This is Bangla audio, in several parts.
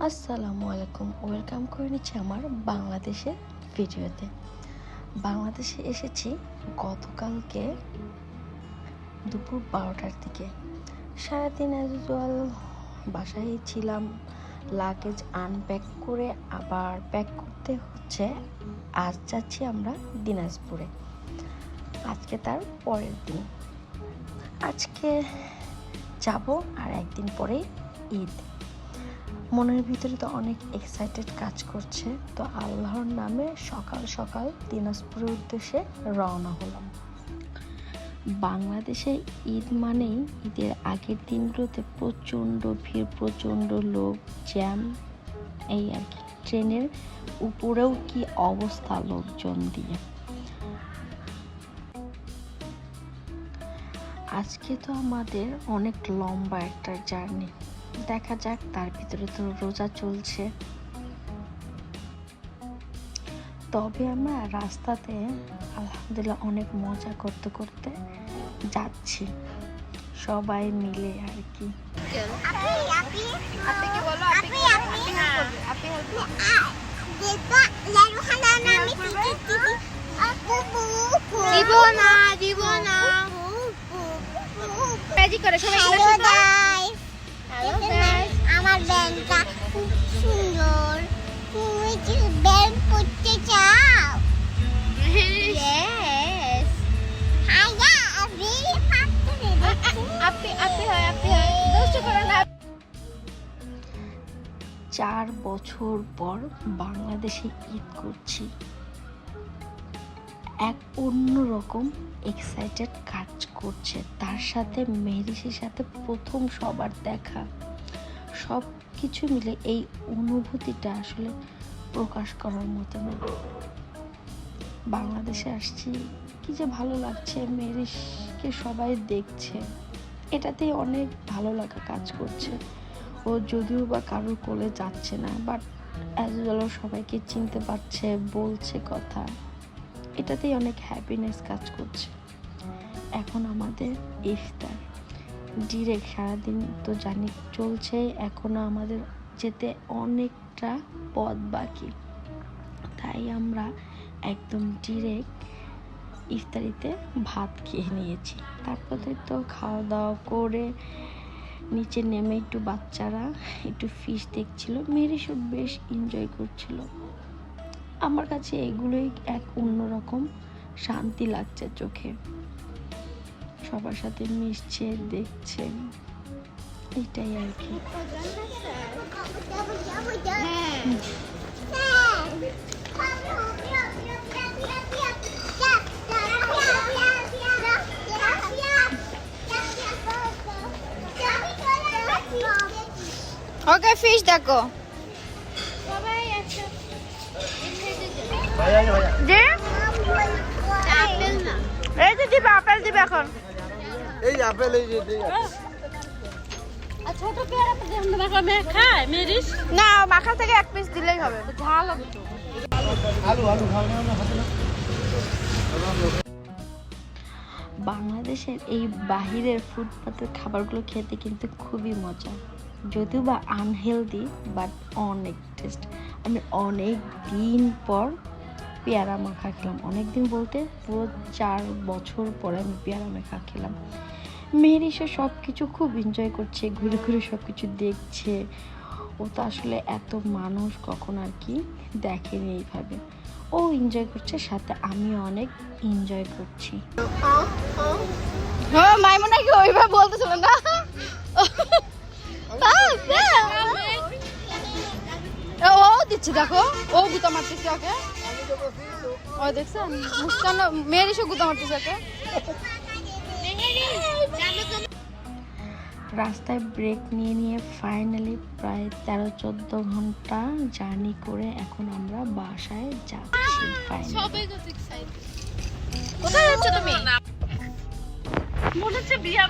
আসসালামু আলাইকুম, ওয়েলকাম করে নিচ্ছি আমার বাংলাদেশের ভিডিওতে। বাংলাদেশে এসেছি গতকালকে দুপুর 12টার দিকে। সারাদিন অ্যাজ ইউজুয়াল বাসায় ছিলাম, লাগেজ আনপ্যাক করে আবার প্যাক করতে হচ্ছে। আজ যাচ্ছি আমরা দিনাজপুরে, আজকে তার পরের দিন। আজকে যাব আর একদিন পরেই ঈদ। মনের ভিতরে তো অনেক এক্সাইটেড কাজ করছে। তো আল্লাহর নামে সকাল সকাল দিনাজপুরের উদ্দেশ্যে রওনা হলাম। বাংলাদেশে ঈদ মানেই ঈদের আগের দিনগুলোতে প্রচণ্ড ভিড়, প্রচণ্ড লোক, জ্যাম, এই আর কি। ট্রেনের উপরেও কি অবস্থা লোকজন দিয়ে। আজকে তো আমাদের অনেক লম্বা একটা জার্নি, দেখা যাক। তার ভিতরে তো রোজা চলছে, তবে আমরা রাস্তাতে আলহামদুলিল্লাহ অনেক মজা করতে করতে যাচ্ছি সবাই মিলে আর কি। আমার ব্যাংকটা খুব সুন্দর। তুমি কি ব্যাংক করতে চাও? Yes. হাইয়া আবি ফাটতে আপি হয় দোস্ত করে না। 4 বছর পর বাংলাদেশে ঈদ করছি, এক অন্যরকম এক্সাইটেড কাজ করছে। তার সাথে মেহরিসের সাথে প্রথম সবার দেখা, সব কিছু মিলে এই অনুভূতিটা আসলে প্রকাশ করার মতো না। বাংলাদেশে আসছি, কি যে ভালো লাগছে, মেহরিসকে সবাই দেখছে, এটাতেই অনেক ভালো লাগা কাজ করছে। ও যদিও বা কারোর কোলে যাচ্ছে না, বাট অ্যাজ ওয়েল সবাইকে চিনতে পারছে, বলছে কথা, এটাতেই অনেক হ্যাপিনেস কাজ করছে। এখন আমাদের ইফতার ডিরেক্ট, সারাদিন তো জানি চলছে, এখনো আমাদের যেতে অনেকটা পথ বাকি। তাই আমরা একদম ডিরেক্ট ইফতারিতে ভাত খেয়ে নিয়েছি। তারপরে তো খাওয়া দাওয়া করে নিচে নেমে একটু বাচ্চারা একটু ফিশ দেখছিল, মেরিসও বেশ এনজয় করছিল। আমার কাছে এগুলোই এক অন্যরকম শান্তি লাগছে চোখে, সবার সাথে মিশছে, দেখছে, এটাই আর কি। ওকে ফিশ দেখো। যে আপেল না, এই যে দিবা আপেল দিবে এখন। এই আপেল, এই যে ছোট পেয়ারা তো যেমন মাখা খায় মেরিস না, মাখা থেকে এক পিস দিলেই হবে, ঝাল হবে তো। আলু খাওয়া না হাতে না। বাংলাদেশের এই বাহিরের ফুটপাতের খাবারগুলো খেতে কিন্তু খুবই মজা, যদিও বা আনহেলদি, বাট অনেক টেস্ট। আমি অনেক দিন পর পেয়ারা মাখা খেলাম, অনেক দিন বলতে পুরো 4 বছর পরে আমি পেয়ারা মাখা খেলাম। মেহেরিসও সব কিছু খুব এনজয় করছে, ঘুরে ঘুরে সব কিছু দেখছে। ও তো আসলে এত মানুষ কখন আর কি দেখেনি এইভাবে। ও এনজয় করছে, সাথে আমিও অনেক এনজয় করছি। হ্যাঁ মাইমুনা কি ওইভাবে বলতেছিল না? ও দিচ্ছে দেখো, ও গুতা মারতেছে ওকে। ও দেখছেন মুস্কান মেরিসও গুতা মারতেছে ওকে। রাস্তায় ব্রেক নিয়ে নিয়ে ফাইনালি প্রায় 13-14 ঘন্টা জার্নি করে এখন আমরা বাসায় যাচ্ছি। কোথায় যাচ্ছ তুমি? মনে হচ্ছে বিয়া।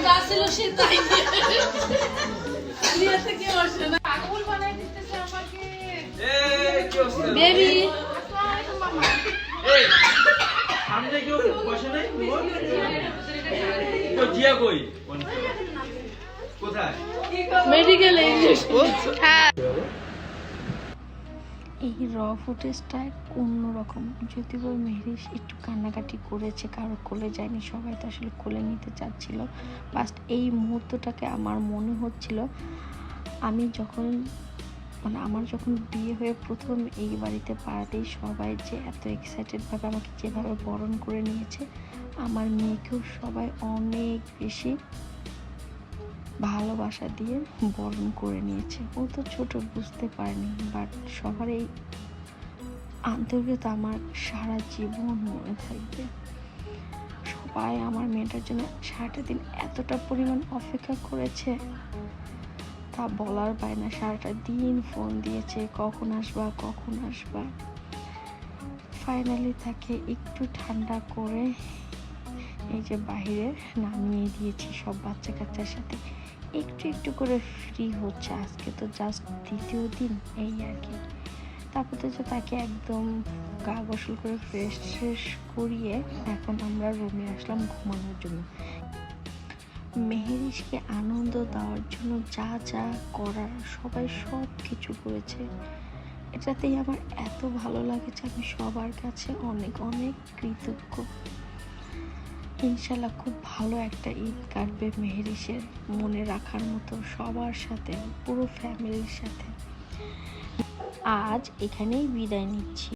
যা ছিল সে তাই নিয়ে থেকে আসে না, পাগল বানাই দিতেছে আমাকে। এই কি অবস্থা বেবি? আসসালামু আলাইকুম মামা। টিয়া কই কোথায় মেডিকেল ইংলিশ হ্যাঁ এই র ফুটেজটা অন্যরকম। যদিও বা মেহরিশ একটু কান্নাকাটি করেছে, কারো কোলে যায়নি, সবাই তো আসলে কোলে নিতে চাচ্ছিল। ফার্স্ট এই মুহূর্তটাকে আমার মনে হচ্ছিল আমি যখন আমার যখন বিয়ে হয়ে প্রথম এই বাড়িতে পাড়াতেই সবাই যে এত এক্সাইটেডভাবে আমাকে যেভাবে বরণ করে নিয়েছে, আমার মেয়েকেও সবাই অনেক বেশি ভালোবাসা দিয়ে বরণ করে নিয়েছে। ও তো ছোট, বুঝতে পারেনি, বাট সবার এই আন্তরিকতা আমার সারা জীবন মনে থাকবে। সবাই আমার মেয়েটার জন্য সারাটা দিন এতটা পরিমাণ অপেক্ষা করেছে তা বলার বাইরে না। সারাটা দিন ফোন দিয়েছে, কখন আসবা কখন আসবা। ফাইনালি তাকে একটু ঠান্ডা করে এই যে বাইরে নামিয়ে দিয়েছি সব বাচ্চা কাচ্চার সাথে। একটু একটু করে ফ্রি হচ্ছে। আজকে তো জাস্ট দ্বিতীয় দিন, এই আর কি। তারপর তো তাকে একদম গা গোসল করে ফ্রেশ করিয়ে এখন আমরা রুমে আসলাম ঘুমানোর জন্য। মেহেরিশকে আনন্দ দেওয়ার জন্য যা যা করার সবাই সব কিছু করেছে। এটাতেই আমার এত ভালো লাগেছে, আমি সবার কাছে অনেক অনেক কৃতজ্ঞ। ইনশাল্লাহ খুব ভালো একটা ঈদ কাটবে মেহেরিশের, মনে রাখার মতো সবার সাথে, পুরো ফ্যামিলির সাথে। আজ এখানেই বিদায় নিচ্ছি।